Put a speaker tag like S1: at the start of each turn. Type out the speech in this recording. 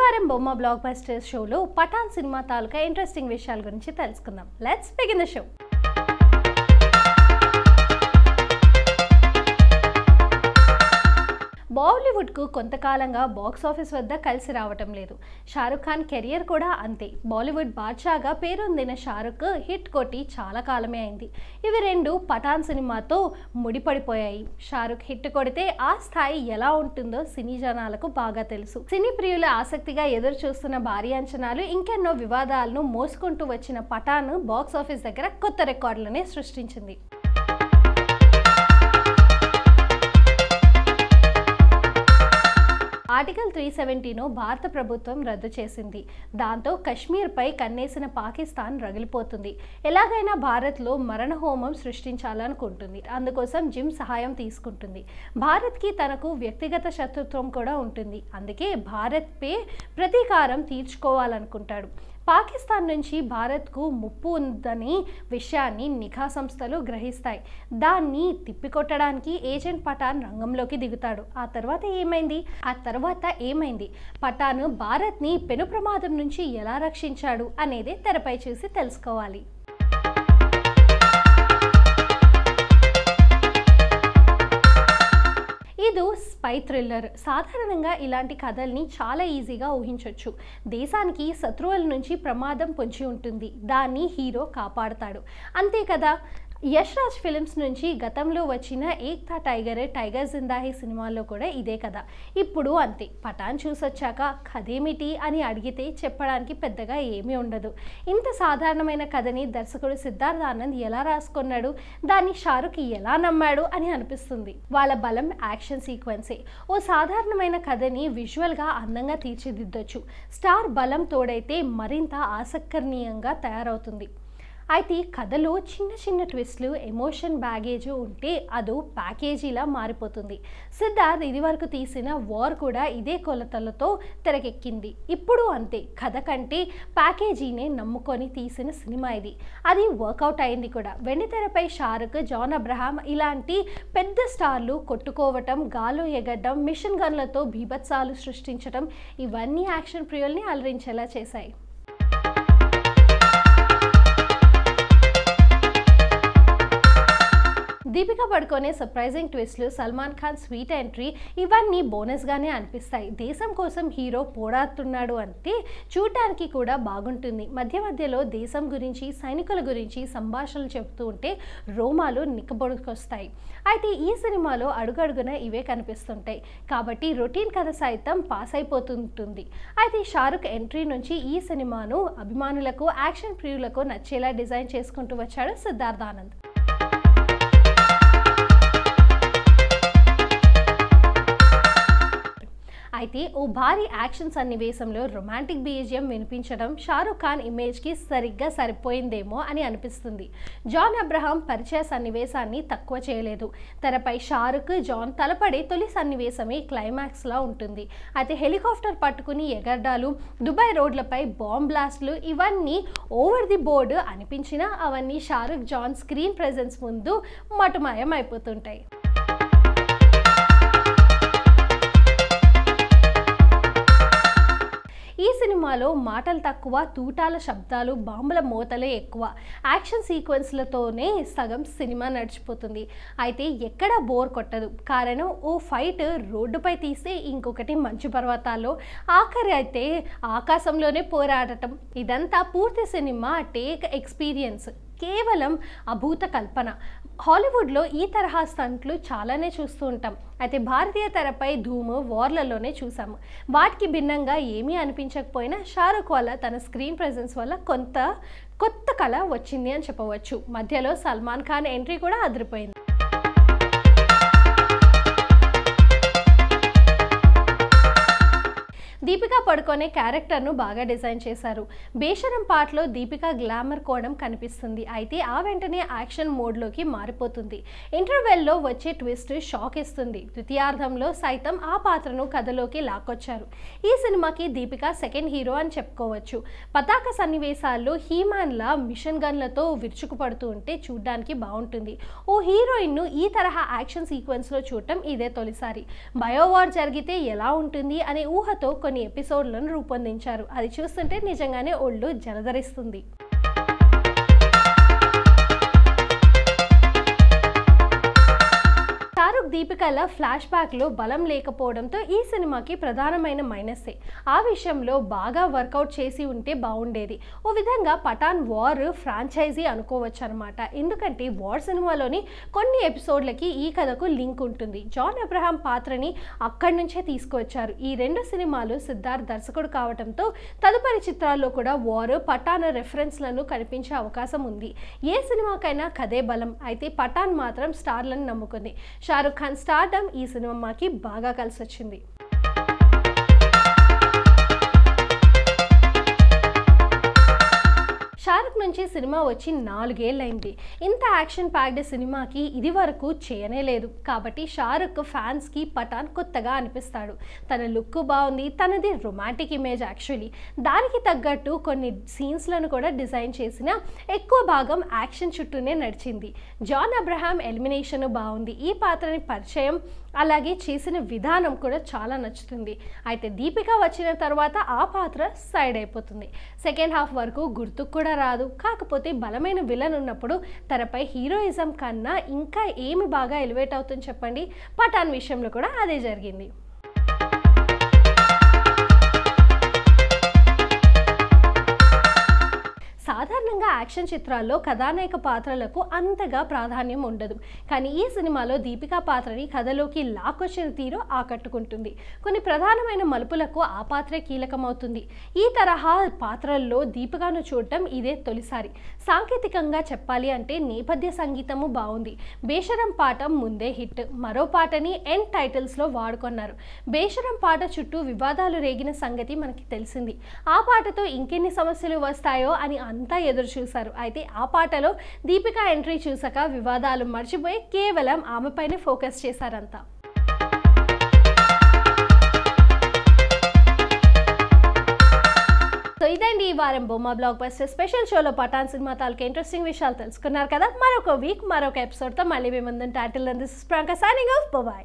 S1: వారం బొమ్మ black busters షోలో పఠాన్ సినిమా తాలూకా ఇంట్రెస్టింగ్ విషయాల గురించి తెలుసుకుందాం. Let's begin the show. బాలీవుడ్కు కొంతకాలంగా బాక్స్ ఆఫీస్ వద్ద కలిసి రావటం లేదు. షారుఖ్ ఖాన్ కెరియర్ కూడా అంతే. బాలీవుడ్ బాద్షాగా పేరొందిన షారుఖ్ హిట్ కొట్టి చాలా కాలమే అయింది. ఇవి రెండు పఠాన్ సినిమాతో ముడిపడిపోయాయి. షారుఖ్ హిట్ కొడితే ఆ స్థాయి ఎలా ఉంటుందో సినీ జనాలకు బాగా తెలుసు. సినీ ప్రియుల ఆసక్తిగా ఎదురు చూస్తున్న భారీ అంచనాలు, ఇంకెన్నో వివాదాలను మోసుకుంటూ వచ్చిన పఠాన్ బాక్స్ ఆఫీస్ దగ్గర కొత్త రికార్డులనే సృష్టించింది. ఆర్టికల్ 370ను భారత ప్రభుత్వం రద్దు చేసింది. దాంతో కశ్మీర్పై కన్నేసిన పాకిస్తాన్ రగిలిపోతుంది. ఎలాగైనా భారత్లో మరణహోమం సృష్టించాలనుకుంటుంది. అందుకోసం జిమ్ సహాయం తీసుకుంటుంది. భారత్కి తనకు వ్యక్తిగత శత్రుత్వం కూడా ఉంటుంది. అందుకే భారత్పై ప్రతీకారం తీర్చుకోవాలనుకుంటాడు. పాకిస్తాన్ నుంచి భారత్కు ముప్పు ఉందని విషయాన్ని నిఘా సంస్థలు గ్రహిస్తాయి. దాన్ని తిప్పికొట్టడానికి ఏజెంట్ పఠాన్ రంగంలోకి దిగుతాడు. ఆ తర్వాత ఏమైంది? పఠాన్ భారత్ని పెను ప్రమాదం నుంచి ఎలా రక్షించాడు అనేదే తెరపై చూసి తెలుసుకోవాలి. ఇది స్పై థ్రిల్లర్. సాధారణంగా ఇలాంటి కథల్ని చాలా ఈజీగా ఊహించవచ్చు. దేశానికి శత్రువుల నుంచి ప్రమాదం పొంచి ఉంటుంది. దాన్ని హీరో కాపాడుతాడు. అంతే కదా. యష్ రాజ్ ఫిలిమ్స్ నుంచి గతంలో వచ్చిన ఏక్ థా టైగర్ జిందా హై సినిమాల్లో కూడా ఇదే కదా. ఇప్పుడు అంతే. పఠాన్ చూసొచ్చాక కథేమిటి అని అడిగితే చెప్పడానికి పెద్దగా ఏమీ ఉండదు. ఇంత సాధారణమైన కథని దర్శకుడు సిద్ధార్థ్ ఆనంద్ ఎలా రాసుకున్నాడు, దాన్ని షారుఖ్ ఎలా నమ్మాడు అని అనిపిస్తుంది. వాళ్ళ బలం యాక్షన్ సీక్వెన్సే. ఓ సాధారణమైన కథని విజువల్గా అందంగా తీర్చిదిద్దొచ్చు. స్టార్ బలం తోడైతే మరింత ఆసక్తికరంగా తయారవుతుంది. అయితే కథలో చిన్న చిన్న ట్విస్ట్లు, ఎమోషన్ బ్యాగేజ్ ఉంటే అదో ప్యాకేజీలా మారిపోతుంది. సిద్ధార్థ్ ఇదివరకు తీసిన వార్ కూడా ఇదే కొలతలతో తెరకెక్కింది. ఇప్పుడు అంతే. కథ కంటే ప్యాకేజీనే నమ్ముకొని తీసిన సినిమా ఇది. అది వర్కౌట్ అయింది కూడా. వెండితెరపై షారుఖ్, జాన్ అబ్రహాం ఇలాంటి పెద్ద స్టార్లు కొట్టుకోవటం, గాల్లో ఎగరడం, మిషన్ గన్లతో బీభత్సాలు సృష్టించడం ఇవన్నీ యాక్షన్ ప్రియుల్ని అలరించేలా చేశాయి. దీపికా పడుకోనే సర్ప్రైజింగ్ ట్విస్ట్లు, సల్మాన్ ఖాన్ స్వీట్ ఎంట్రీ ఇవన్నీ బోనస్గానే అనిపిస్తాయి. దేశం కోసం హీరో పోరాడుతున్నాడు అంటే చూడటానికి కూడా బాగుంటుంది. మధ్యలో దేశం గురించి, సైనికుల గురించి సంభాషణలు చెబుతూ ఉంటే రోమాలు నిక్కబొడుకొస్తాయి. అయితే ఈ సినిమాలో అడుగడుగున ఇవే కనిపిస్తుంటాయి. కాబట్టి రొటీన్ కథ సైతం పాస్ అయిపోతుంటుంది. అయితే షారుఖ్ ఎంట్రీ నుంచి ఈ సినిమాను అభిమానులకు, యాక్షన్ ప్రియులకు నచ్చేలా డిజైన్ చేసుకుంటూ వచ్చాడు సిద్ధార్థ్ ఆనంద్. అయితే ఓ భారీ యాక్షన్ సన్నివేశంలో రొమాంటిక్ బీజిఎం వినిపించడం షారుఖ్ ఖాన్ ఇమేజ్కి సరిగ్గా సరిపోయిందేమో అని అనిపిస్తుంది. జాన్ అబ్రహాం పరిచయ సన్నివేశాన్ని తక్కువ చేయలేదు. తెరపై షారుఖ్, జాన్ తలపడే తొలి సన్నివేశమే క్లైమాక్స్లా ఉంటుంది. అయితే హెలికాప్టర్ పట్టుకుని ఎగరడాలు, దుబాయ్ రోడ్లపై బాంబ్ బ్లాస్ట్లు ఇవన్నీ ఓవర్ ది బోర్డు అనిపించినా అవన్నీ షారుఖ్, జాన్ స్క్రీన్ ప్రెజెన్స్ ముందు మటుమాయం అయిపోతుంటాయి. ఈ సినిమాలో మాటలు తక్కువ, తూటాల శబ్దాలు, బాంబుల మోతలే ఎక్కువ. యాక్షన్ సీక్వెన్స్లతోనే సగం సినిమా నడిచిపోతుంది. అయితే ఎక్కడా బోర్ కొట్టదు. కారణం ఓ ఫైట్ రోడ్డుపై తీస్తే ఇంకొకటి మంచు పర్వతాల్లో, ఆఖరి అయితే ఆకాశంలోనే పోరాడటం. ఇదంతా పూర్తి సినిమా టేక్ ఎక్స్పీరియన్స్, కేవలం అభూత కల్పన. హాలీవుడ్లో ఈ తరహా స్టంట్లు చాలానే చూస్తూ ఉంటాం. అయితే భారతీయ తెరపై ధూమ్, వార్లలోనే చూసాము. వాటికి భిన్నంగా ఏమీ అనిపించకపోయినా షారుఖ్ వల్ల, తన స్క్రీన్ ప్రెజెన్స్ వల్ల కొత్త కళ వచ్చింది అని చెప్పవచ్చు. మధ్యలో సల్మాన్ ఖాన్ ఎంట్రీ కూడా అదిరిపోయింది. దీపికా పడుకోనే క్యారెక్టర్ను బాగా డిజైన్ చేశారు. బేషరం పాటలో దీపికా గ్లామర్ కోణం కనిపిస్తుంది. అయితే ఆ వెంటనే యాక్షన్ మోడ్లోకి మారిపోతుంది. ఇంటర్వెల్లో వచ్చే ట్విస్ట్ షాక్ ఇస్తుంది. ద్వితీయార్థంలో సైతం ఆ పాత్రను కథలోకి లాక్కొచ్చారు. ఈ సినిమాకి దీపికా సెకండ్ హీరో అని చెప్పుకోవచ్చు. పతాక సన్నివేశాల్లో హీమాన్లా మిషన్ గన్లతో విరుచుకుపడుతూ ఉంటే చూడ్డానికి బాగుంటుంది. ఓ హీరోయిన్ను ఈ తరహా యాక్షన్ సీక్వెన్స్లో చూడటం ఇదే తొలిసారి. బయోవార్ జరిగితే ఎలా ఉంటుంది అనే ఊహతో కొన్ని కొన్ని ఎపిసోడ్లను రూపొందించారు. అది చూస్తుంటే నిజంగానే ఒళ్ళు జలధరిస్తుంది. షారుఖ్ దీపికల ఫ్లాష్ బ్యాక్లో బలం లేకపోవడంతో ఈ సినిమాకి ప్రధానమైన మైనస్సే. ఆ విషయంలో బాగా వర్కౌట్ చేసి ఉంటే బాగుండేది. ఓ విధంగా పఠాన్ వార్ ఫ్రాంచైజీ అనుకోవచ్చు అనమాట. ఎందుకంటే వార్ సినిమాలోని కొన్ని ఎపిసోడ్లకి ఈ కథకు లింక్ ఉంటుంది. జాన్ అబ్రహాం పాత్రని అక్కడి నుంచే తీసుకువచ్చారు. ఈ 2 సినిమాలు సిద్ధార్థ్ దర్శకుడు కావడంతో తదుపరి చిత్రాల్లో కూడా వార్, పఠాన్ రెఫరెన్స్లను కనిపించే అవకాశం ఉంది. ఏ సినిమాకైనా కథే బలం. అయితే పఠాన్ మాత్రం స్టార్లను నమ్ముకుంది. షారుఖ్ ఖాన్ స్టార్డమ్ ఈ సినిమాకి బాగా కలిసొచ్చింది. షారుఖ్ నుంచి సినిమా వచ్చి 4 ఏళ్ళైంది. ఇంత యాక్షన్ ప్యాక్డ్ సినిమాకి ఇది వరకు చేయనే లేదు. కాబట్టి షారుఖ్ ఫ్యాన్స్కి పఠాన్ కొత్తగా అనిపిస్తాడు. తన లుక్ బాగుంది, తనది రొమాంటిక్ ఇమేజ్ యాక్చువల్లీ. దానికి తగ్గట్టు కొన్ని సీన్స్లను కూడా డిజైన్ చేసిన ఎక్కువ భాగం యాక్షన్ చుట్టూనే నడిచింది. జాన్ అబ్రహాం ఎలిమినేషన్ బాగుంది. ఈ పాత్రని పరిచయం అలాగే చేసిన విధానం కూడా చాలా నచ్చుతుంది. అయితే దీపిక వచ్చిన తర్వాత ఆ పాత్ర సైడ్ అయిపోతుంది. సెకండ్ హాఫ్ వరకు గుర్తుకు కూడా రాదు. కాకపోతే బలమైన విలన్ ఉన్నప్పుడు తెరపై హీరోయిజం కన్నా ఇంకా ఏమి బాగా ఎలివేట్ అవుతుంది చెప్పండి. పఠాన్ విషయంలో కూడా అదే జరిగింది. సాధారణంగా యాక్షన్ చిత్రాల్లో కథానాయక పాత్రలకు అంతగా ప్రాధాన్యం ఉండదు. కానీ ఈ సినిమాలో దీపికా పాత్రని కథలోకి లాక్కొచ్చిన తీరు ఆకట్టుకుంటుంది. కొన్ని ప్రధానమైన మలుపులకు ఆ పాత్రే కీలకమవుతుంది. ఈ తరహా పాత్రల్లో దీపికాను చూడటం ఇదే తొలిసారి. సాంకేతికంగా చెప్పాలి అంటే నేపథ్య సంగీతము బాగుంది. బేషరం పాట ముందే హిట్. మరో పాటని ఎండ్ టైటిల్స్లో వాడుకున్నారు. బేషరం పాట చుట్టూ వివాదాలు రేగిన సంగతి మనకి తెలిసింది. ఆ పాటతో ఇంకెన్ని సమస్యలు వస్తాయో అని అంతా ఎదురు చూశారు. అయితే ఆ పాటలో దీపిక ఎంట్రీ చూసాక వివాదాలు మర్చిపోయి కేవలం ఆమెపైనే ఫోకస్ చేశారంతా. సో ఇదండి ఈ వారం బొమ్మ బ్లాక్ బస్టర్ స్పెషల్ షోలో పఠాన్ సినిమా తాలూకు ఇంట్రెస్టింగ్ విషయాలు తెలుసుకున్నారు కదా. మరొక వీక్ మరొక ఎపిసోడ్తో మళ్ళీ మీ ముందు. టాటిల్ this is Priyanka signing off. By.